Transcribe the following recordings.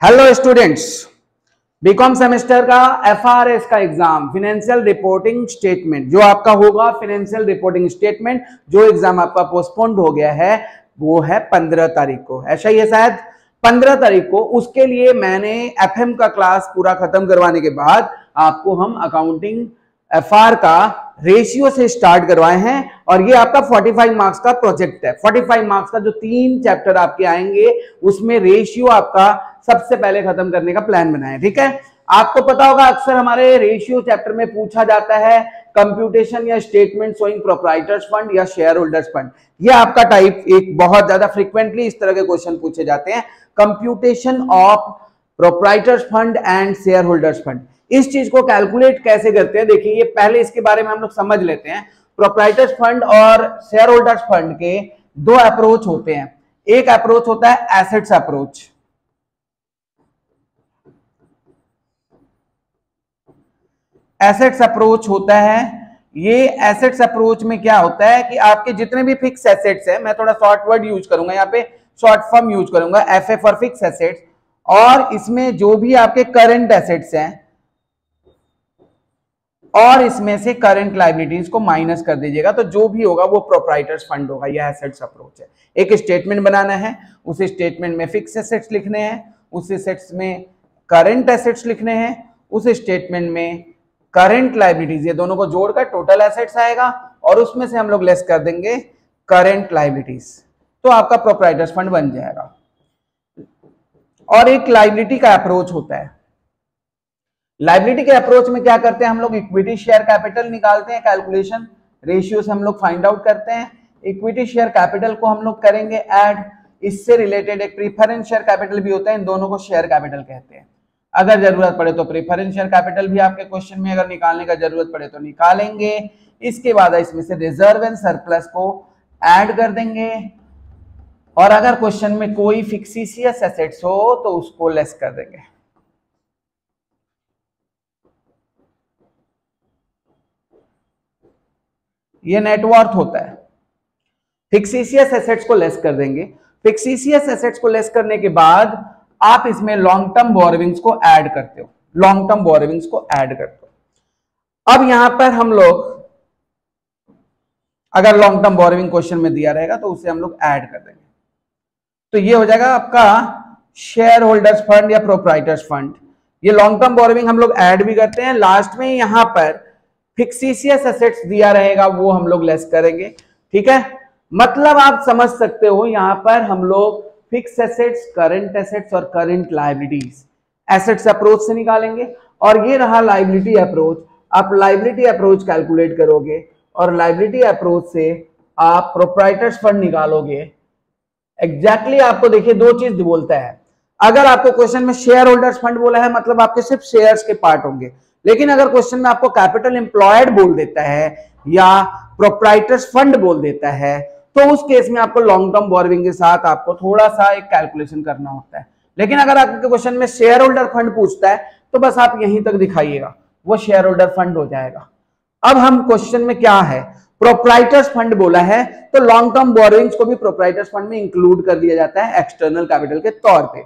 Hello students, BCom semester का FRS का exam financial reporting statement जो आपका होगा, फाइनेंशियल रिपोर्टिंग स्टेटमेंट जो एग्जाम आपका पोस्टपोन्ड हो गया है वो है 15 तारीख को। ऐसा ही है शायद 15 तारीख को। उसके लिए मैंने एफएम का क्लास पूरा खत्म करवाने के बाद आपको हम अकाउंटिंग एफआर का रेशियो से स्टार्ट करवाए हैं और ये आपका 45 मार्क्स का प्रोजेक्ट है। 45 मार्क्स का जो 3 चैप्टर आपके आएंगे उसमें रेशियो आपका सबसे पहले खत्म करने का प्लान बनाया। ठीक है, आपको पता होगा अक्सर हमारे रेशियो चैप्टर में पूछा जाता है कंप्यूटेशन या स्टेटमेंट शोइंग प्रोप्राइटर्स फंड या शेयर होल्डर्स फंड। ये आपका टाइप एक बहुत ज्यादा फ्रीक्वेंटली इस तरह के क्वेश्चन पूछे जाते हैं, computation of proprietors fund and share holders fund. इस चीज को कैलकुलेट कैसे करते हैं, देखिए ये पहले इसके बारे में हम लोग समझ लेते हैं। प्रोप्राइटर्स फंड और शेयर होल्डर्स फंड के दो अप्रोच होते हैं। एक अप्रोच होता है एसेट्स अप्रोच, एसेट्स अप्रोच होता है। ये एसेट्स अप्रोच में क्या होता है कि आपके जितने भी फिक्स एसेट्स हैं, मैं थोड़ा शॉर्ट वर्ड यूज करूंगा यहाँ पे, शॉर्ट फॉर्म यूज करूंगा एफए फॉर फिक्स एसेट्स, और इसमें जो भी आपके करंट एसेट्स हैं और इसमें से करंट लायबिलिटीज को माइनस कर दीजिएगा, तो जो भी होगा वो प्रोप्राइटर्स फंड होगा। यह एसेट्स अप्रोच है। एक स्टेटमेंट बनाना है, उस स्टेटमेंट में फिक्स एसेट्स लिखने हैं, उस एसेट्स में करंट एसेट्स लिखने हैं, उस स्टेटमेंट में करंट लायबिलिटीज, ये दोनों को जोड़कर टोटल एसेट्स आएगा और उसमें से हम लोग लेस कर देंगे करंट लायबिलिटीज, तो आपका प्रोप्राइटर्स फंड बन जाएगा। और एक लायबिलिटी का अप्रोच होता है। लायबिलिटी के अप्रोच में क्या करते हैं हम लोग, इक्विटी शेयर कैपिटल निकालते हैं, कैलकुलेशन रेशियो से हम लोग फाइंड आउट करते हैं। इक्विटी शेयर कैपिटल को हम लोग करेंगे ऐड, इससे रिलेटेड एक प्रीफरेंस शेयर कैपिटल भी होता है, इन दोनों को शेयर कैपिटल कहते हैं। अगर जरूरत पड़े तो प्रीफरेंस शेयर कैपिटल भी आपके क्वेश्चन में अगर निकालने का जरूरत पड़े तो निकालेंगे। इसके बाद इसमें से रिजर्व एंड सरप्लस को ऐड कर देंगे और अगर क्वेश्चन में कोई फिक्सिशियस एसेट्स हो तो उसको लेस कर देंगे। ये नेटवर्थ होता है। फिक्सिशियस एसेट्स को लेस कर देंगे। फिक्सिशियस एसेट्स को लेस करने के बाद आप इसमें लॉन्ग टर्म बोरोविंग्स को ऐड करते हो, लॉन्ग टर्म बोरोविंग्स को ऐड करते हो। अब यहां पर हम लोग अगर लॉन्ग टर्म बोरोविंग क्वेश्चन में दिया रहेगा तो उसे हम लोग ऐड कर देंगे, तो ये हो जाएगा आपका शेयर होल्डर्स फंड या प्रोप्राइटर्स फंड। ये लॉन्ग टर्म बोरोविंग हम लोग ऐड भी करते हैं। लास्ट में यहां पर फिक्सिशियस एसेट्स दिया रहेगा वो हम लोग लेस करेंगे। ठीक है, मतलब आप समझ सकते हो यहां पर हम लोग फिक्स एसेट्स, करंट एसेट्स और करंट लायबिलिटीज एसेट्स अप्रोच से निकालेंगे और ये रहा लायबिलिटी अप्रोच। आप लायबिलिटी अप्रोच कैलकुलेट करोगे और लायबिलिटी अप्रोच से आप प्रोप्राइटर्स फंड निकालोगे। एग्जैक्टली आपको देखिए दो चीज बोलता है। अगर आपको क्वेश्चन में शेयर होल्डर्स फंड बोला है मतलब आपके सिर्फ शेयर्स के पार्ट होंगे, लेकिन अगर क्वेश्चन में आपको कैपिटल एम्प्लॉयड बोल देता है या प्रोप्राइटर्स फंड बोल देता है तो उस केस में आपको लॉन्ग टर्म बोरोविंग के साथ आपको थोड़ा सा एक कैलकुलेशन करना होता है। लेकिन अगर आपके क्वेश्चन में शेयर होल्डर फंड पूछता है तो बस आप यहीं तक दिखाइएगा, वो शेयर होल्डर फंड हो जाएगा। अब हम क्वेश्चन में क्या है, प्रोप्राइटर्स फंड बोला है तो लॉन्ग टर्म बोरोविंग्स को भी प्रोप्राइटर्स फंड में इंक्लूड कर दिया जाता है एक्सटर्नल कैपिटल के तौर पे।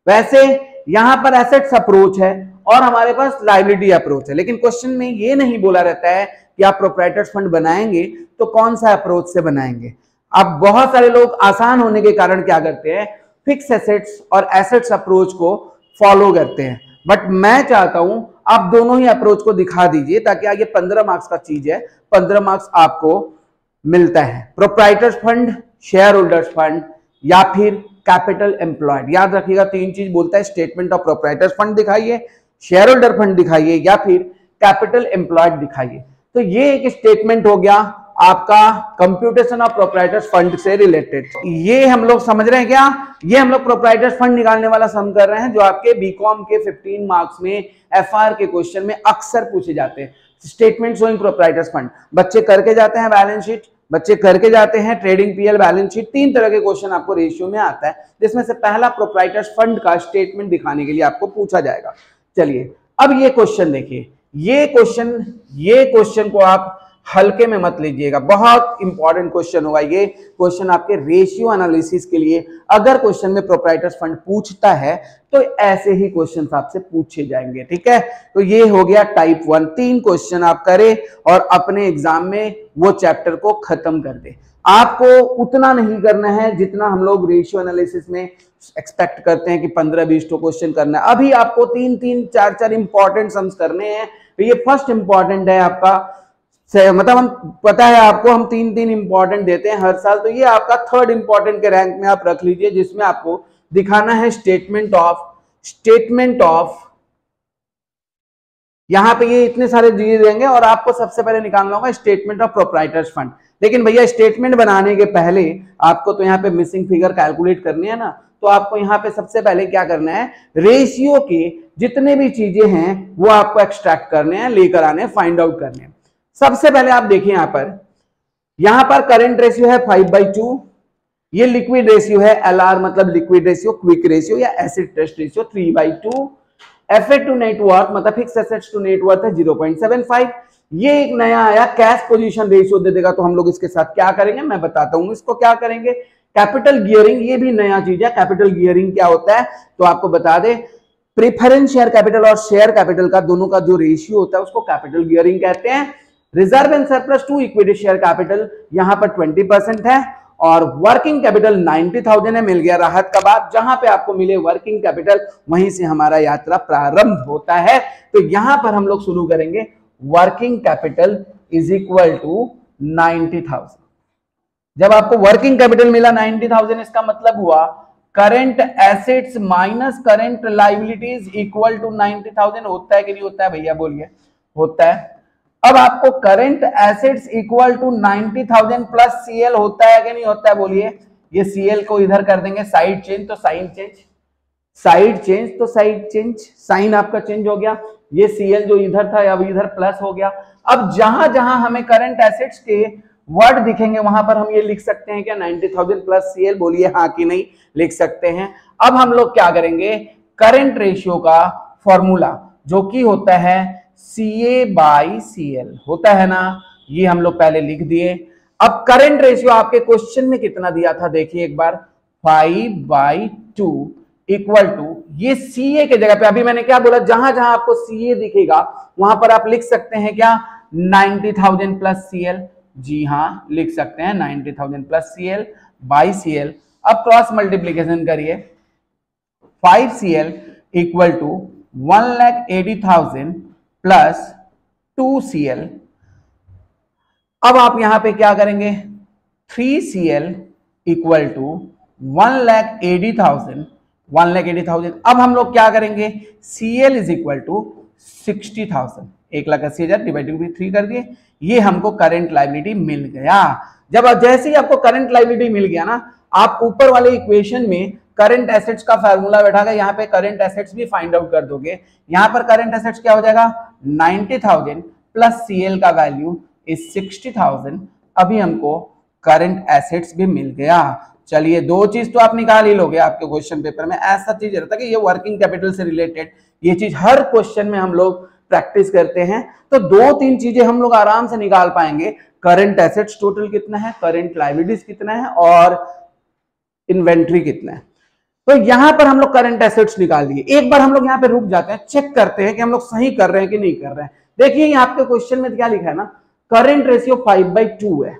वैसे यहां पर एसेट्स अप्रोच है और हमारे पास लायबिलिटी अप्रोच है, लेकिन क्वेश्चन में ये नहीं बोला रहता है कि आप प्रोप्राइटर्स फंड बनाएंगे तो कौन सा अप्रोच से बनाएंगे। अब बहुत सारे लोग आसान होने के कारण क्या करते हैं, फिक्स एसेट्स और एसेट्स अप्रोच को फॉलो करते हैं, बट मैं चाहता हूं आप दोनों ही अप्रोच को दिखा दीजिए ताकि आगे 15 मार्क्स का चीज है, 15 मार्क्स आपको मिलता है। Proprietors fund, share holders fund या फिर कैपिटल एम्प्लॉयड, याद रखिएगा 3 चीज बोलता है, स्टेटमेंट ऑफ प्रोप्राइटर्स फंड दिखाइए, शेयर होल्डर फंड दिखाइए या फिर कैपिटल एम्प्लॉयड दिखाइए। तो ये एक स्टेटमेंट हो गया आपका कंप्यूटेशन ऑफ प्रोप्राइटर्स फंड से रिलेटेड। ये हम लोग समझ रहे हैं क्या, ये हम लोग प्रोप्राइटर्स फंड निकालने वाला सम कर रहे हैं जो आपके बीकॉम के 15 मार्क्स में एफआर के क्वेश्चन में अक्सर पूछे जाते हैं। स्टेटमेंट शोइंग प्रोप्राइटर्स फंड बच्चे करके जाते हैं, बैलेंस शीट बच्चे करके जाते हैं, ट्रेडिंग पीएल बैलेंस शीट, 3 तरह के क्वेश्चन आपको रेशियो में आता है, जिसमें से पहला प्रोप्राइटर्स फंड का स्टेटमेंट दिखाने के लिए आपको पूछा जाएगा। चलिए अब ये क्वेश्चन देखिए, ये क्वेश्चन को आप हल्के में मत लीजिएगा, बहुत इंपॉर्टेंट क्वेश्चन होगा ये क्वेश्चन आपके रेशियो एनालिसिस के लिए। अगर क्वेश्चन में प्रोप्राइटर्स फंड पूछता है तो ऐसे ही क्वेश्चन आपसे पूछे जाएंगे, ठीक है। तो ये हो गया टाइप 1, 3 क्वेश्चन आप करें और अपने एग्जाम में वो चैप्टर को खत्म कर दे। आपको उतना नहीं करना है जितना हम लोग रेशियो एनालिसिस में एक्सपेक्ट करते हैं कि 15-20 तो क्वेश्चन करना है। अभी आपको 3-3, 4-4 इंपॉर्टेंट सम्स करने हैं। तो ये फर्स्ट इंपॉर्टेंट है आपका, मतलब हम पता है आपको हम 3-3 इंपॉर्टेंट देते हैं हर साल, तो ये आपका थर्ड इंपॉर्टेंट के रैंक में आप रख लीजिए, जिसमें आपको दिखाना है स्टेटमेंट ऑफ यहां पे ये इतने सारे चीजें देंगे और आपको सबसे पहले निकालना होगा स्टेटमेंट ऑफ प्रोप्राइटर्स फंड। लेकिन भैया स्टेटमेंट बनाने के पहले आपको तो यहाँ पे मिसिंग फिगर कैलकुलेट करनी है ना, तो आपको यहाँ पे सबसे पहले क्या करना है, रेशियो के जितने भी चीजें हैं वो आपको एक्सट्रैक्ट करने हैं, लेकर आने, फाइंड आउट करने हैं। सबसे पहले आप देखिए यहां पर करंट रेशियो है 5/2, ये लिक्विड रेशियो है LR मतलब लिक्विड रेशियो, क्विक रेशियो या acid test ratio 3/2, FA to net worth मतलब फिक्स एसेट्स टू नेटवर्थ है 0.75। ये एक नया आया कैश पोजीशन रेशियो दे देगा, तो हम लोग इसके साथ क्या करेंगे मैं बताता हूं इसको क्या करेंगे। कैपिटल गियरिंग, ये भी नया चीज है। कैपिटल गियरिंग क्या होता है तो आपको बता दे, प्रेफरेंस शेयर कैपिटल और शेयर कैपिटल का दोनों का जो रेशियो होता है उसको कैपिटल गियरिंग कहते हैं। Reserve and surplus to equity share capital यहां पर 20% है और वर्किंग कैपिटल 90,000 है। मिल गया राहत का बात, जहां पे आपको मिले वर्किंग कैपिटल वहीं से हमारा यात्रा प्रारंभ होता है। तो यहां पर हम लोग शुरू करेंगे working capital is equal to 90,000। जब आपको वर्किंग कैपिटल मिला 90,000, इसका मतलब हुआ current assets minus current liabilities equal to 90,000। होता है कि नहीं होता है भैया, बोलिए होता है। अब आपको current assets equal to 90,000 plus CL होता है कि नहीं होता है, बोलिए। ये सीएल को इधर कर देंगे साइड चेंज, तो साइन चेंज, साइड चेंज तो साइड चेंज, साइन आपका चेंज हो गया। ये सीएल जो इधर था अब इधर प्लस हो गया। अब जहां जहां हमें करंट एसेट्स के वर्ड दिखेंगे वहां पर हम ये लिख सकते हैं क्या 90,000 प्लस सीएल, बोलिए हाँ कि नहीं, लिख सकते हैं। अब हम लोग क्या करेंगे, करंट रेशियो का फॉर्मूला जो कि होता है CA/CL होता है ना, ये हम लोग पहले लिख दिए। अब करंट रेशियो आपके क्वेश्चन में कितना दिया था देखिए एक बार, 5/2 इक्वल टू, ये CA के जगह पे अभी मैंने क्या बोला, जहां जहां आपको CA दिखेगा वहां पर आप लिख सकते हैं क्या 90,000 प्लस CL। जी हाँ लिख सकते हैं 90,000 प्लस CL बाई CL। अब क्रॉस मल्टीप्लीकेशन करिए, 5CL equal to 1,80,000 plus 2CL। अब आप यहां पे क्या करेंगे, 3CL इक्वल टू 1,80,000। अब हम लोग क्या करेंगे, CL is equal to 60,000, 1,80,000 divided by 3 कर दिए। ये हमको करंट लायबिलिटी मिल गया। जब जैसे ही आपको करंट लायबिलिटी मिल गया ना, आप ऊपर वाले इक्वेशन में करंट एसेट्स का फार्मूला बैठा गया, यहाँ पे करंट एसेट्स भी फाइंड आउट कर दोगे। यहाँ पर करंट एसेट्स क्या हो जाएगा, 90,000 प्लस CL का वैल्यू इज 60,000। अभी हमको करंट एसेट्स भी मिल गया। चलिए दो चीज तो आप निकाल ही लोगे आपके क्वेश्चन पेपर में। ऐसा चीज रहता है कि ये वर्किंग कैपिटल से रिलेटेड ये चीज हर क्वेश्चन में हम लोग प्रैक्टिस करते हैं, तो 2-3 चीजें हम लोग आराम से निकाल पाएंगे। करंट एसेट्स टोटल कितना है, करंट लायबिलिटीज कितना है और इन्वेंट्री कितना है। तो यहां पर हम लोग करंट एसेट्स निकाल दिए। एक बार हम लोग यहाँ पे रुक जाते हैं, चेक करते हैं कि हम लोग सही कर रहे हैं कि नहीं कर रहे हैं। देखिए यहाँ आपके क्वेश्चन में क्या लिखा है ना, करंट रेशियो 5/2 है।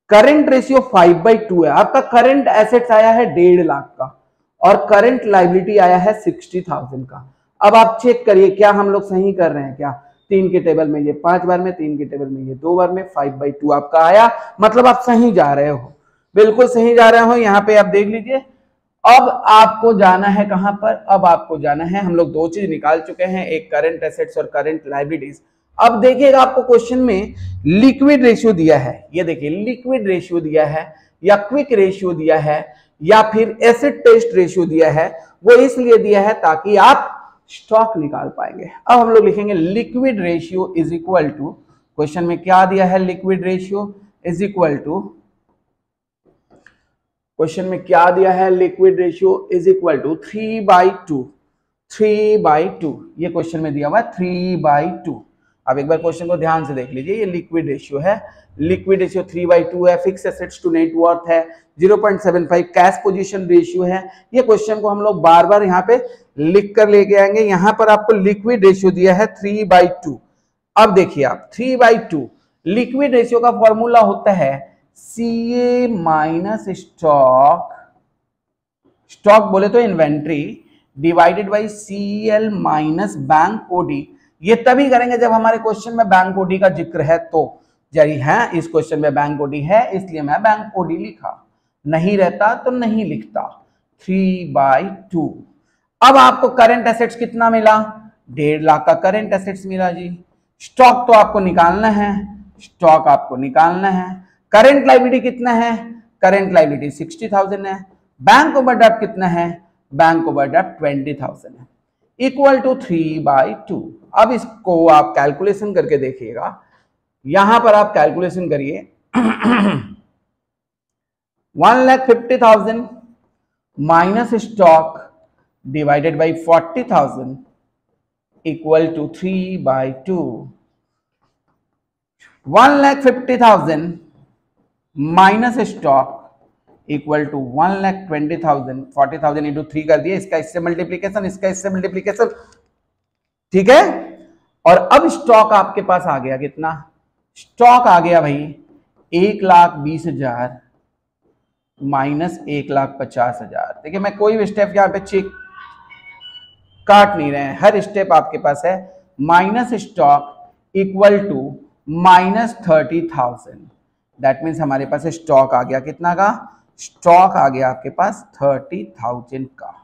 करंट रेशियो 5/2 है। आपका करंट एसेट्स आया है 1.5 लाख का और करंट लायबिलिटी आया है 60,000 का। अब आप चेक करिए क्या हम लोग सही कर रहे हैं क्या। 3 के टेबल में ये 5 बार में, 3 के टेबल में ये 2 बार में, 5/2 आपका आया, मतलब आप सही जा रहे हो, बिल्कुल सही जा रहे हो। यहाँ पे आप देख लीजिए। अब आपको जाना है कहां पर, अब आपको जाना है, हम लोग 2 चीज निकाल चुके हैं, एक करंट एसेट्स और करंट लायबिलिटीज। अब देखिएगा आपको क्वेश्चन में लिक्विड रेशियो दिया है, ये देखिए लिक्विड रेशियो दिया है या क्विक रेशियो दिया है या फिर एसिड टेस्ट रेशियो दिया है। वो इसलिए दिया है ताकि आप स्टॉक निकाल पाएंगे। अब हम लोग लिखेंगे liquid ratio is equal to, question में क्या दिया है, liquid ratio is equal to, question में क्या दिया है, liquid ratio is equal to 3/2। 3/2 ये क्वेश्चन में दिया हुआ है 3/2। आप एक बार क्वेश्चन को ध्यान से देख लीजिए, ये लिक्विड रेशियो है, लिक्विड रेशियो 3/2 है, fix assets to net worth है 0.75, कैश पोजीशन रेशियो है। ये क्वेश्चन को हम लोग बार बार यहाँ पे लिख कर लेके आएंगे। यहाँ पर आपको लिक्विड रेशियो दिया है 3/2। अब देखिए आप 3/2 लिक्विड रेशियो का फॉर्मूला होता है CA माइनस स्टॉक, स्टॉक बोले तो inventory, divided by CL minus bank OD. ये तभी करेंगे जब हमारे क्वेश्चन में बैंक ओडी का जिक्र है तो। जरी है इस क्वेश्चन में बैंक ओडी है इसलिए मैं बैंक ओडी लिखा, नहीं रहता तो नहीं लिखता। 3/2। अब आपको करंट एसेट्स कितना मिला? 1.5 लाख का करंट एसेट्स मिला जी। स्टॉक तो आपको निकालना है, स्टॉक आपको निकालना है। करंट लायबिलिटी कितना है? करंट लायबिलिटी 60,000 है। बैंक ओवरड्राफ्ट कितना है? बैंक ओवरड्राफ्ट 20,000 है, इक्वल टू 3/2। अब इसको आप कैलकुलेशन करके देखिएगा, यहां पर आप कैलकुलेशन करिए 1,50,000 minus stock divided by 40,000 equal to 3/2। 1,50,000 minus stock equal to 1,20,000, 40,000 into 3 कर दिए, इसका इससे मल्टीप्लीकेशन, इसका इससे मल्टीप्लीकेशन, ठीक है। और अब स्टॉक आपके पास आ गया कितना? स्टॉक आ गया भाई 1,20,000 माइनस 1,50,000। देखिए मैं कोई भी स्टेप यहां पे चेक काट नहीं रहे हैं, हर स्टेप आपके पास है। Minus stock equal to minus 30,000, that means हमारे पास स्टॉक आ गया कितना का? स्टॉक आ गया आपके पास 30,000 का।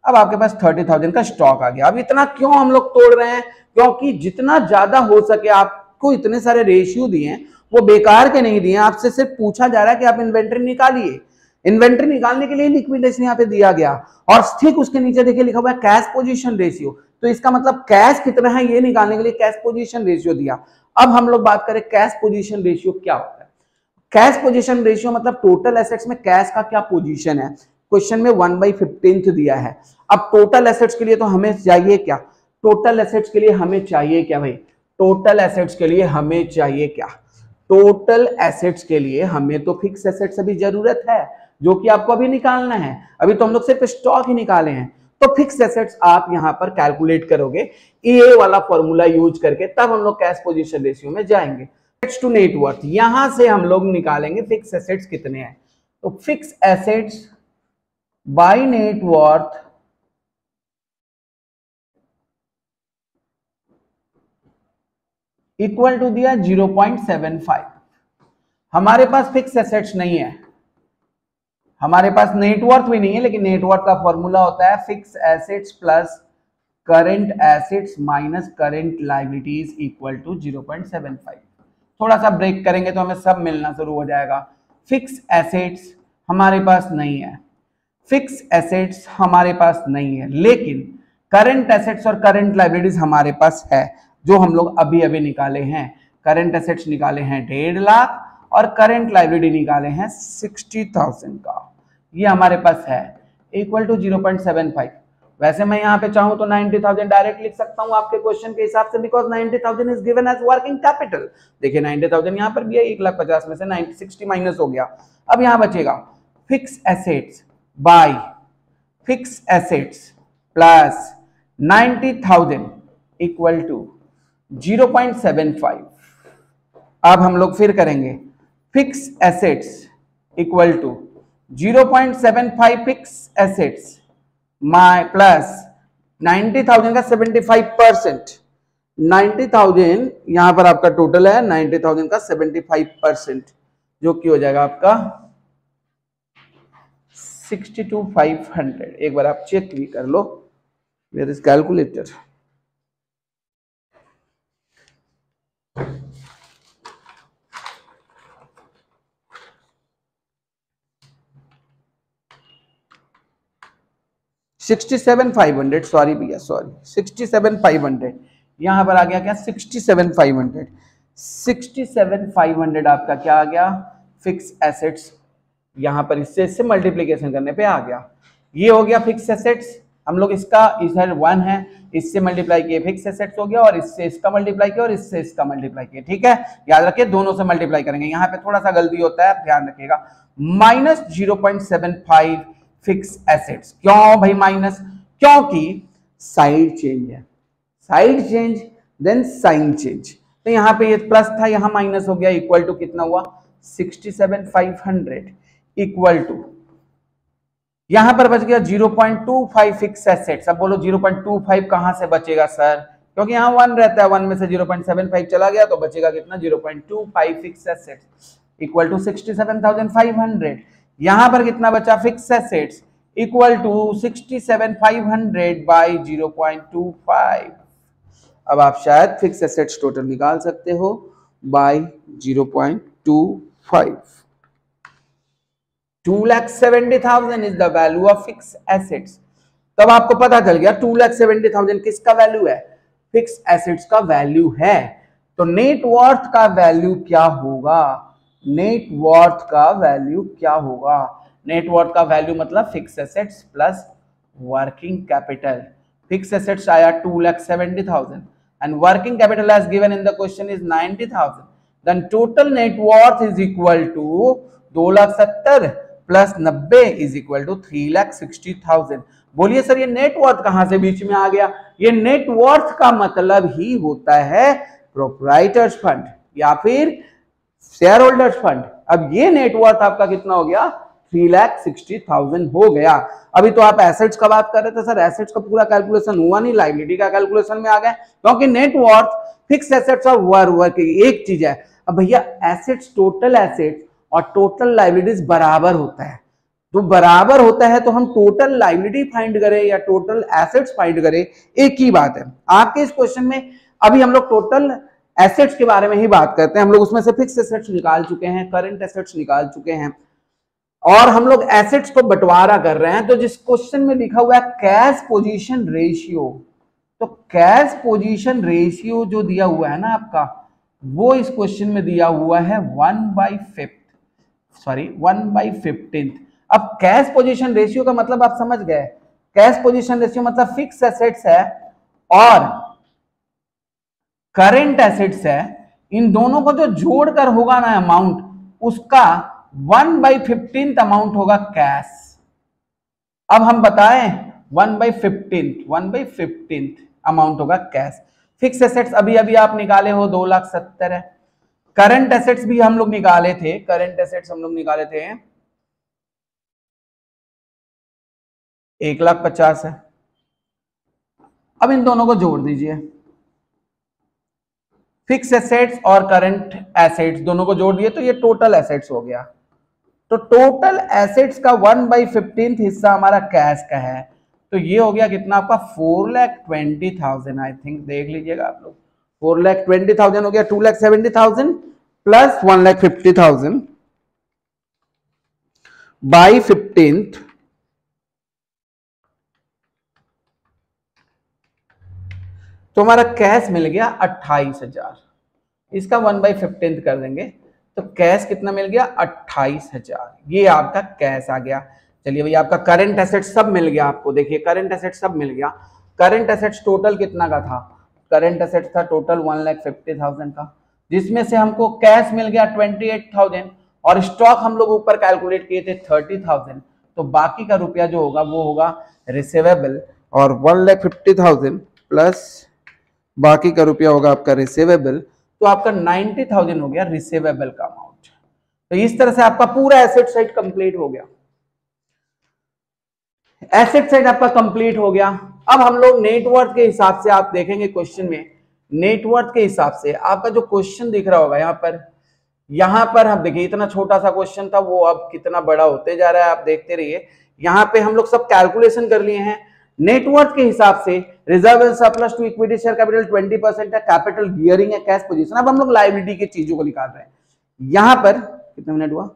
अब आपके पास 30,000 का स्टॉक आ गया। अब इतना क्यों हम लोग तोड़ रहे हैं? क्योंकि जितना ज्यादा हो सके, आपको इतने सारे रेशियो दिए हैं, वो बेकार के नहीं दिए, आपसे सिर्फ पूछा जा रहा है कि आप इन्वेंट्री निकालिए। इन्वेंट्री निकालने के लिए लिक्विडेशन यहाँ पे दिया गया, और ठीक उसके नीचे देखिए लिखा हुआ है कैश पोजीशन रेशियो। तो इसका मतलब कैश कितना है ये निकालने के लिए कैश पोजीशन रेशियो दिया। अब हम लोग बात करें कैश पोजीशन रेशियो क्या होता है। कैश पोजीशन रेशियो मतलब टोटल एसेट्स में कैश का क्या पोजीशन है। क्वेश्चन में 1/15 दिया है। अब टोटल एसेट्स के लिए तो हमें चाहिए क्या? टोटल एसेट्स के लिए हमें चाहिए क्या भाई? टोटल एसेट्स के लिए हमें चाहिए क्या? टोटल एसेट्स के लिए हमें तो फिक्स एसेट्स अभी जरूरत है, जो कि आपको अभी निकालना है। अभी तो हम लोग सिर्फ स्टॉक ही निकाले हैं, तो फिक्स एसेट्स आप यहां पर कैलकुलेट करोगे ये वाला फॉर्मूला यूज करके, तब हम लोग कैश पोजीशन रेशियो में जाएंगे। एसेट्स टू नेट वर्थ, यहां से हम लोग निकालेंगे फिक्स एसेट्स कितने हैं। तो fix assets by net worth equal to दिया 0.75। हमारे पास फिक्स एसेट्स नहीं है, हमारे पास नेटवर्थ भी नहीं है, लेकिन नेटवर्थ का फॉर्मूला होता है fix assets plus current assets minus current liabilities equal to 0.75। थोड़ा सा ब्रेक करेंगे तो हमें सब मिलना शुरू हो जाएगा। फिक्स एसेट्स हमारे पास नहीं है, फिक्स एसेट्स हमारे पास नहीं है, लेकिन करंट एसेट्स और करंट लायबिलिटीज हमारे पास है, जो हम लोग अभी अभी निकाले हैं। करंट एसेट्स निकाले हैं 1.5 लाख और करंट लायबिलिटी निकाले हैं 60,000 का, ये हमारे पास है, इक्वल टू 0.75। वैसे मैं यहाँ पे चाहूं तो 90,000 डायरेक्ट लिख सकता हूं आपके क्वेश्चन के हिसाब से, because 90,000 is given as working capital. देखिए 90,000 यहाँ पर भी है, 1,50,000 में से 60 माइनस हो गया। अब यहाँ बचेगा fix assets by fix assets plus 90,000 equal to 0.75। अब हम लोग फिर करेंगे fix assets equal to 0.75 fix assets my plus 90,000 का 75%। 90,000 यहां पर आपका टोटल है, 90,000 का 75%, जो कि हो जाएगा आपका 62,500। एक बार आप चेक भी कर लो, वेयर इज कैलकुलेटर। $67,500, सॉरी भैया सॉरी, 67,500 यहां पर आ गया क्या? 67,500। 67,500 आपका क्या आ गया? Fix assets. यहां पर इससे मल्टीप्लीकेशन करने पे आ गया, ये हो गया फिक्स एसेट्स। हम लोग इसका इधर 1 है, इससे मल्टीप्लाई किए फिक्स एसेट्स हो गया, और इससे इसका मल्टीप्लाई किया और इससे इसका मल्टीप्लाई किया। ठीक है, याद रखिए दोनों से मल्टीप्लाई करेंगे। यहाँ पे थोड़ा सा गलती होता है, ध्यान रखिएगा। Minus 0.75 fix assets. क्यों भाई माइनस? क्योंकि साइड चेंज है, side change then sign change. तो यहाँ पे ये प्लस था, यहाँ माइनस हो गया, इक्वल टू कितना हुआ 67,500 इक्वल टू यहां पर बच गया 0.25 फिक्स एसेट्स। अब बोलो 0.25 कहां से बचेगा सर? क्योंकि यहाँ 1 रहता है, 1 में से 0.75 चला गया तो बचेगा कितना 0.25 फिक्स एसेट्स इक्वल टू 67,500। यहां पर कितना बचा fix assets equal to 67,500 by 0.25। अब आप शायद फिक्स एसेट्स टोटल निकाल सकते हो by 0.25। 2,70,000 is the value of fix assets. तब आपको पता चल गया 2,70,000 किसका वैल्यू है? फिक्स एसेट्स का वैल्यू है। तो नेट वर्थ का वैल्यू क्या होगा? नेट वर्थ का वैल्यू क्या होगा? नेट वर्थ का वैल्यू मतलब fix assets plus working capital. Fix assets आया 2,70,000 and working capital as given in the question is 90,000। Then total net worth is equal to 2,70,000 plus 90 is equal to 3,60,000। बोलिए sir ये net worth कहां से बीच में आ गया? ये net worth का मतलब ही होता है प्रोप्राइटर्स फंड या फिर शेयर होल्डर्स फंड। अब ये नेट वर्थ आपका कितना हो गया? 3,60,000 हो गया। अभी तो आप एसेट्स का बात कर रहे थे सर, एसेट्स का पूरा कैलकुलेशन हुआ नहीं, लायबिलिटी का कैलकुलेशन में आ गए, क्योंकि नेट वर्थ फिक्स एसेट्स और वर्क एक चीज है। अब भैया एसेट्स, टोटल एसेट्स और टोटल लायबिलिटीज बराबर होता है, तो बराबर होता है तो हम टोटल लायबिलिटी फाइंड करें या टोटल एसेट्स फाइंड करें, एक ही बात है। आपके इस क्वेश्चन में अभी हम लोग टोटल एसेट्स के बारे में ही बात करते हैं। हम लोग उसमें से फिक्स एसेट्स निकाल चुके हैं, करंट एसेट्स निकाल चुके हैं, और हम लोग एसेट्स को बंटवारा कर रहे हैं। तो जिस क्वेश्चन में लिखा हुआ है कैश पोजीशन रेशियो, तो कैश पोजीशन रेशियो जो दिया हुआ है ना आपका, वो इस क्वेश्चन में दिया हुआ है 1/15। अब कैश पोजीशन रेशियो का मतलब आप समझ गए। कैश पोजीशन रेशियो मतलब फिक्स एसेट्स है और करंट एसेट्स है, इन दोनों को जो जोड़कर होगा ना अमाउंट, उसका 1/15 अमाउंट होगा कैश। अब हम बताएं 1/15 अमाउंट होगा कैश। फिक्स एसेट्स अभी अभी आप निकाले हो 2,70,000 है। करंट एसेट्स भी हम लोग निकाले थे, करंट एसेट्स हम लोग निकाले थे 1,50,000 है। अब इन दोनों को जोड़ दीजिए, फिक्स एसेट्स और करंट एसेट्स दोनों को जोड़ दिए तो ये टोटल एसेट्स हो गया। तो टोटल एसेट्स का 1/15 हिस्सा हमारा कैश का है, तो ये हो गया कितना आपका 4,20,000। आई थिंक देख लीजिएगा आप लोग, 4,20,000 हो गया। 2,70,000 प्लस 1,50,000 बाई 15, तो हमारा कैश मिल गया 28,000। इसका 1/15 कर देंगे तो कैश कितना मिल गया 28,000। ये आपका कैश आ गया। चलिए भैया आपका करंट एसेट सब मिल गया आपको। देखिए करंट एसेट सब मिल गया। करंट एसेट्स टोटल कितना का था? करंट एसेट था टोटल 1,50,000 का, जिसमें से हमको कैश मिल गया 28,000 और स्टॉक हम लोग ऊपर कैलकुलेट किए थे 30,000। तो बाकी का रुपया जो होगा वो होगा रिसीवेबल, और 1,50,000 प्लस बाकी का रुपया होगा आपका रिसीवेबल, तो आपका 90,000 हो गया रिसीवेबल का अमाउंट। तो इस तरह से आपका पूरा एसेट साइड कंप्लीट हो गया। एसेट साइड आपका कंप्लीट हो गया। अब हम लोग नेटवर्थ के हिसाब से आप देखेंगे क्वेश्चन में, नेटवर्थ के हिसाब से आपका जो क्वेश्चन दिख रहा होगा यहाँ पर हम देखिए इतना छोटा सा क्वेश्चन था, वो अब कितना बड़ा होते जा रहा है आप देखते रहिए। यहाँ पे हम लोग सब कैलकुलेशन कर लिए हैं नेटवर्थ के हिसाब से। Reserve and surplus to equity share capital 20% है, कैपिटल गियरिंग है, कैश पोजीशन। अब हम लोग लायबिलिटी की चीजों को निकाल रहे हैं। यहां पर कितना मिनट हुआ?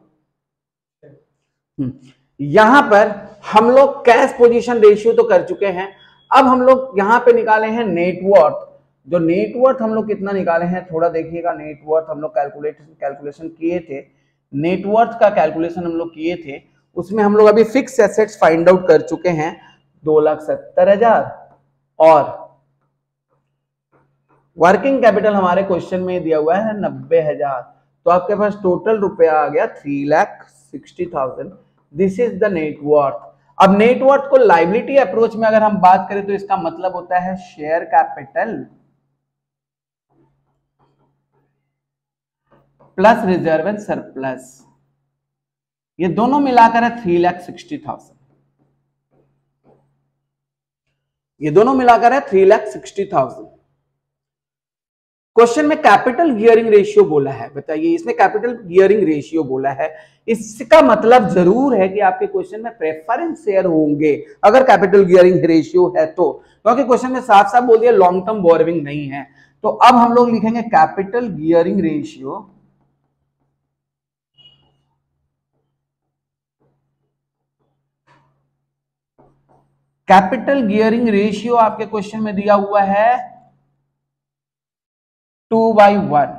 यहां पर हम लोग कैश पोजीशन रेशियो तो कर चुके हैं। अब हम लोग यहां पे निकाले हैं नेटवर्थ। जो नेटवर्थ हम लोग कितना निकाले हैं थोड़ा देखिएगा। नेटवर्थ हम लोग कैलकुलेशन किए थे, नेटवर्थ का कैलकुलेशन हम लोग किए थे, उसमें हम लोग अभी फिक्स एसेट्स फाइंड आउट कर चुके हैं 2,70,000 और वर्किंग कैपिटल हमारे क्वेश्चन में दिया हुआ है 90,000, तो आपके पास टोटल रुपया आ गया 3,60,000। This is the net worth. अब नेटवर्थ को लायबिलिटी अप्रोच में अगर हम बात करें तो इसका मतलब होता है share capital plus reserve and surplus, ये दोनों मिलाकर है 3,60,000, ये दोनों मिलाकर है 3,60,000। क्वेश्चन में कैपिटल गियरिंग रेशियो बोला है, बताइए इसमें कैपिटल गियरिंग रेशियो बोला है, इसका मतलब जरूर है कि आपके क्वेश्चन में प्रेफरेंस शेयर होंगे अगर कैपिटल गियरिंग रेशियो है तो, क्योंकि क्वेश्चन में साफ साफ बोल दिया लॉन्ग टर्म बोरोइंग नहीं है। तो अब हम लोग लिखेंगे capital gearing ratio, capital gearing ratio आपके क्वेश्चन में दिया हुआ है 2/1।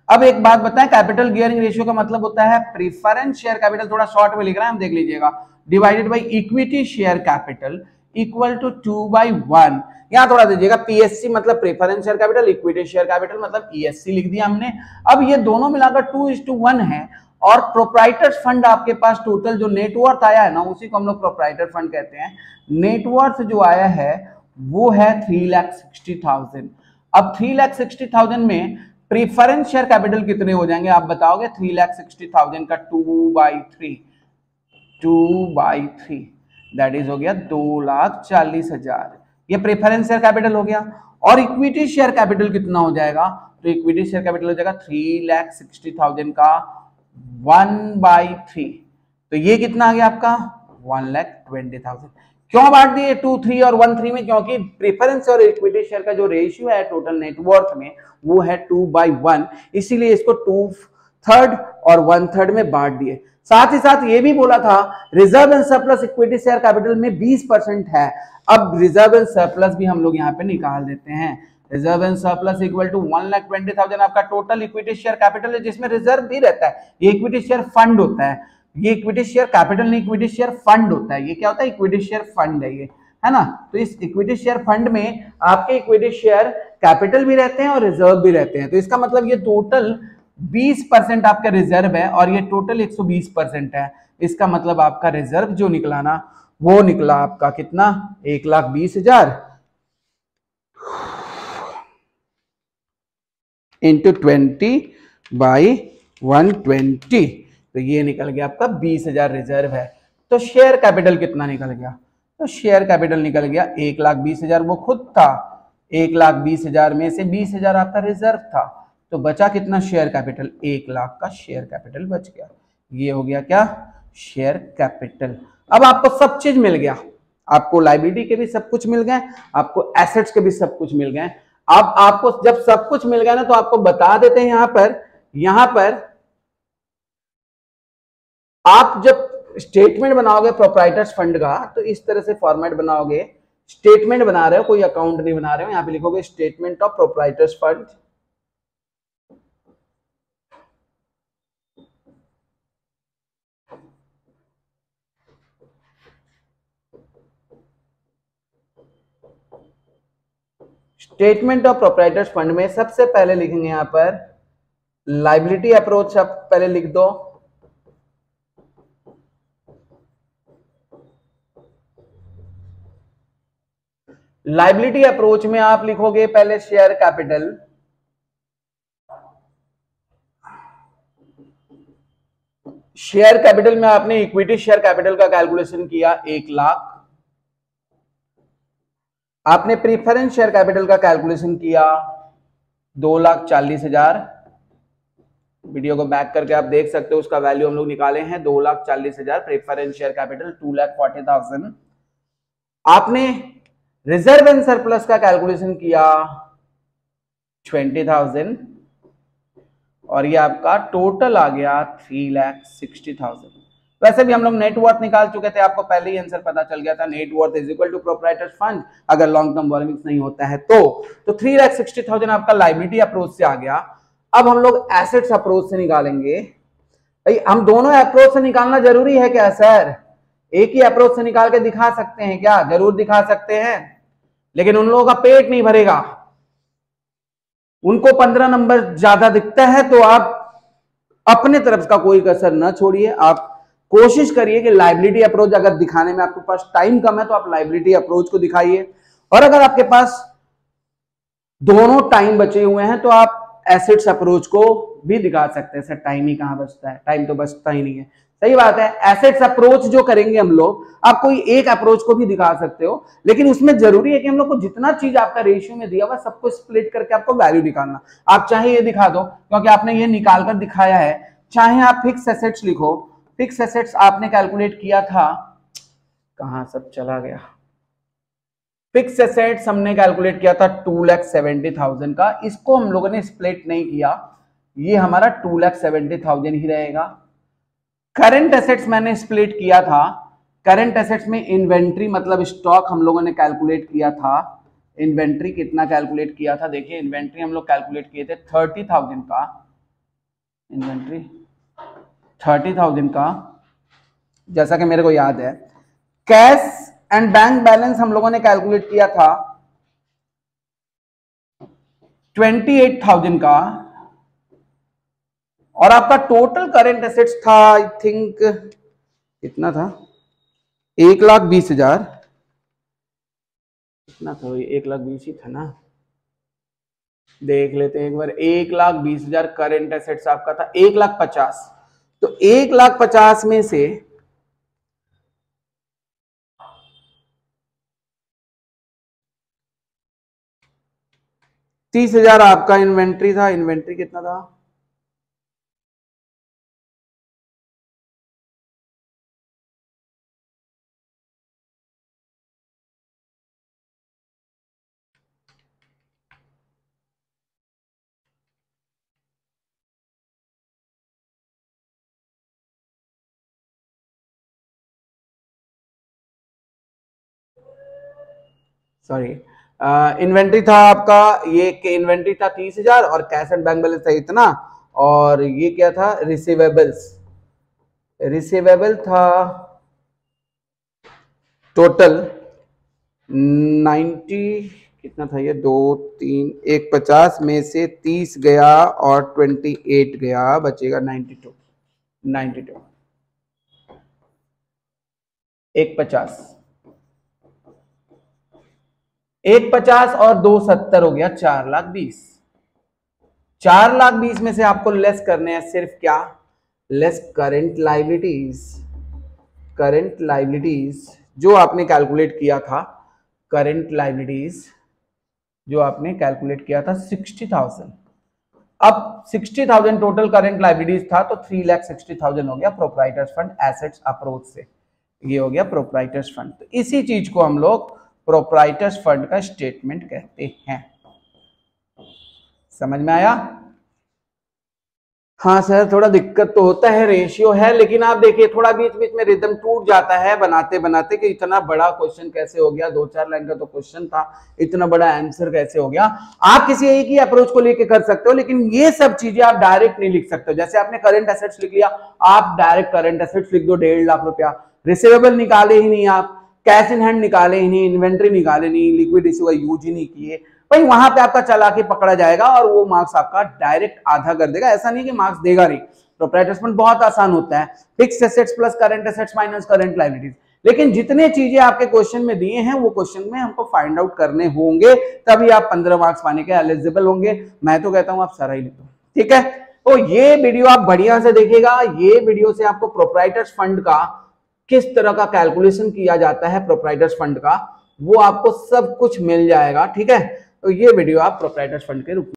अब एक बात बताएं, कैपिटल गियरिंग रेशियो का मतलब होता है प्रेफरेंस शेयर कैपिटल, थोड़ा शॉर्ट में लिख रहा है हम, देख लीजिएगा, divided by equity share capital equal to 2/1। यहां थोड़ा दीजिएगा, पीएससी मतलब preference share capital, equity share capital मतलब ईएससी लिख दिया हमने। अब ये दोनों मिलाकर 2:1 है और प्रोप्राइटर्स फंड आपके पास टोटल जो नेटवर्थ आया है ना, उसी को हम लोग प्रोप्राइटर फंड कहते हैं। नेटवर्थ जो आया है वो है 3,60,000। अब 3,60,000 में प्रीफरेंस शेयर कैपिटल कितने हो जाएंगे आप बताओगे? 3,60,000 का 2/3 दैट इज हो गया 2,40,000, ये प्रेफरेंस शेयर कैपिटल हो गया। और इक्विटी शेयर कैपिटल कितना हो जाएगा? तो इक्विटी शेयर कैपिटल हो जाएगा 3,60,000 का 1/3, तो ये कितना आ गया आपका 1,20,000। क्यों बांट दिए 2, 3 और 1, 3 में? क्योंकि प्रेफरेंस और इक्विटी शेयर का जो रेशियो है टोटल नेटवर्थ में वो है 2/1, इसीलिए इसको 2/3 और 1/3 में बांट दिए। साथ ही साथ ये भी बोला था reserve and surplus equity share capital में 20% है। अब रिजर्व एंड सरप्लस भी हम लोग यहाँ पे निकाल देते हैं। Reserve and surplus equal to 1,20,000 आपका टोटल इक्विटी शेयर कैपिटल है, जिसमें रिजर्व भी रहता है। ये इक्विटी शेयर फंड होता है, ये इक्विटी शेयर कैपिटल नहीं, इक्विटी शेयर फंड होता है। ये क्या होता है? इक्विटी शेयर फंड है ये, है ना। तो इस इक्विटी शेयर फंड में आपके इक्विटी शेयर कैपिटल भी रहते हैं और रिजर्व भी रहते हैं। तो इसका मतलब ये टोटल 20% आपका रिजर्व है और ये टोटल 120% है। इसका मतलब आपका रिजर्व जो निकला ना वो निकला आपका कितना? 1,20,000 इंटू 20/120, तो ये निकल गया आपका 20,000 रिजर्व है। तो शेयर कैपिटल कितना निकल गया? तो शेयर कैपिटल निकल गया 1,20,000, वो खुद था। 1,20,000 में से 20,000 आपका रिजर्व था, तो बचा कितना शेयर कैपिटल? 1,00,000 का शेयर कैपिटल बच गया। ये हो गया क्या? Share capital. अब आपको सब चीज मिल गया, आपको लायबिलिटी के भी सब कुछ मिल गए, आपको एसेट्स के भी सब कुछ मिल गए। अब आपको जब सब कुछ मिल गया ना, तो आपको बता देते हैं यहां पर आप जब स्टेटमेंट बनाओगे प्रोप्राइटर्स फंड का, तो इस तरह से फॉर्मेट बनाओगे। स्टेटमेंट बना रहे हो, कोई अकाउंट नहीं बना रहे हो, यहां पे लिखोगे statement of proprietors fund. Statement of proprietors fund में सबसे पहले लिखेंगे यहां पर लायबिलिटी अप्रोच। आप पहले लिख दो, लायबिलिटी अप्रोच में आप लिखोगे पहले शेयर कैपिटल, शेयर कैपिटल में आपने इक्विटी शेयर कैपिटल का कैलकुलेशन किया 1,00,000, आपने प्रीफरेंस शेयर कैपिटल का कैलकुलेशन किया 2,40,000। वीडियो को बैक करके आप देख सकते हो, उसका वैल्यू हम लोग निकाले हैं 2,40,000। Preference share capital 2,40,000। आपने रिजर्व एंड सरप्लस का कैलकुलेशन किया 20,000 और ये आपका टोटल आ गया 3,60,000। वैसे भी हम लोग नेटवर्थ निकाल चुके थे, आपको पहले ही आंसर पता चल गया था, net worth is equal to proprietors fund अगर लॉन्ग टर्म बोरोइंग्स नहीं होता है तो 3,60,000 आपका लायबिलिटी अप्रोच से आ गया। अब हम लोग एसेट्स अप्रोच से निकालेंगे। भाई हम दोनों अप्रोच से निकालना जरूरी है क्या सर? एक ही अप्रोच से निकाल के दिखा सकते हैं क्या? जरूर दिखा सकते हैं, लेकिन उन लोगों का पेट नहीं भरेगा। उनको 15 नंबर ज्यादा दिखता है, तो आप अपने तरफ का कोई कसर ना छोड़िए। आप कोशिश करिए कि लायबिलिटी अप्रोच अगर दिखाने में आपके पास टाइम कम है तो आप लायबिलिटी अप्रोच को दिखाइए, और अगर आपके पास दोनों टाइम बचे हुए हैं तो आप एसेट्स अप्रोच को भी दिखा सकते हैं। सर टाइम ही कहां बचता है? टाइम तो बचता ही नहीं है। सही बात है, एसेट्स अप्रोच जो करेंगे हम लोग, आप कोई एक अप्रोच को भी दिखा सकते हो, लेकिन उसमें जरूरी है कि हम लोग को जितना चीज आपका रेशियो में दिया हुआ सबको स्प्लिट करके आपको वैल्यू निकालना। आप चाहे ये दिखा दो क्योंकि आपने ये निकाल कर दिखाया है, चाहे आप फिक्स एसेट्स लिखो। फिक्स एसेट्स आपने कैलकुलेट किया था, कहां सब चला गया? फिक्स एसेट्स हमने कैलकुलेट किया था 2,70,000 का, इसको हम लोगों ने स्प्लिट नहीं किया, ये हमारा 2,70,000 ही रहेगा। करंट एसेट्स मैंने स्प्लिट किया था। करंट एसेट्स में इन्वेंट्री मतलब स्टॉक हम लोगों ने कैलकुलेट किया था। इन्वेंट्री कितना कैलकुलेट किया था? देखिए इन्वेंट्री हम लोग कैलकुलेट किए थे 30,000 का। इन्वेंट्री 30,000 का, जैसा कि मेरे को याद है। कैश एंड बैंक बैलेंस हम लोगों ने कैलकुलेट किया था 28,000 का, और आपका टोटल करेंट एसेट्स था आई थिंक कितना था? 1,20,000। कितना था? 1,20,000 ही था ना? देख लेते हैं एक बार। 1,20,000 करेंट एसेट्स आपका था। 1,50,000, तो 1,50,000 में से 30,000 आपका इन्वेंट्री था। इन्वेंट्री कितना था? सॉरी, इन्वेंट्री था आपका, ये इन्वेंट्री था 30,000 और कैश एंड बैंक बैलेंस था इतना, और ये क्या था? रिसीवेबल्स। रिसीवेबल था टोटल 90, कितना था ये? 2 3 150 में से 30 गया और 28 गया, बचेगा 92। 92 150 150 और 270 हो गया 4,20,000। 4,20,000 में से आपको लेस करने हैं सिर्फ क्या? Less current liabilities. Current liabilities जो आपने कैलकुलेट किया था, करंट लायबिलिटीज जो आपने कैलकुलेट किया था 60,000। अब 60,000 टोटल करंट लायबिलिटीज था, तो 3,60,000 हो गया प्रोप्राइटर्स फंड एसेट्स अप्रोच से। ये हो गया प्रोप्राइटर्स फंड। तो इसी चीज को हम लोग प्रोप्राइटर्स फंड का स्टेटमेंट कहते हैं। समझ में आया? हाँ सर, थोड़ा दिक्कत तो होता है, रेशियो है, लेकिन आप देखिए थोड़ा बीच बीच में रिदम टूट जाता है बनाते बनाते कि इतना बड़ा क्वेश्चन कैसे हो गया। 2-4 लाइन का तो क्वेश्चन था, इतना बड़ा आंसर कैसे हो गया। आप किसी एक ही अप्रोच को लेके कर सकते हो, लेकिन ये सब चीजें आप डायरेक्ट नहीं लिख सकते हो। जैसे आपने करंट एसेट्स लिख लिया, आप डायरेक्ट करंट एसेट्स लिख दो 1.5 लाख रुपया, रिसीवेबल निकाले ही नहीं, आप कैश इन हैंड निकाले ही नहीं, इन्वेंट्री निकाले नहीं, लिक्विड इश्यू का यूज ही नहीं किए, भाई वहां पे आपका चालाकी पकड़ा जाएगा और वो मार्क्स आपका डायरेक्ट आधा कर देगा। ऐसा नहीं कि मार्क्स देगा नहीं। प्रोप्राइटर्स फंड बहुत आसान होता है, fix assets plus current assets minus current liabilities. लेकिन जितने चीजें आपके क्वेश्चन में दिए हैं वो क्वेश्चन में हमको फाइंड आउट करने होंगे, तभी आप 15 मार्क्स पाने के एलिजिबल होंगे। मैं तो कहता हूं आप सारा ही लिख दो, ठीक है? तो ये वीडियो आप बढ़िया से देखिएगा। ये वीडियो से आपको प्रोप्राइटर्स फंड का किस तरह का कैलकुलेशन किया जाता है, प्रोप्राइटर्स फंड का, वो आपको सब कुछ मिल जाएगा, ठीक है? तो ये वीडियो आप प्रोप्राइटर्स फंड के रूप में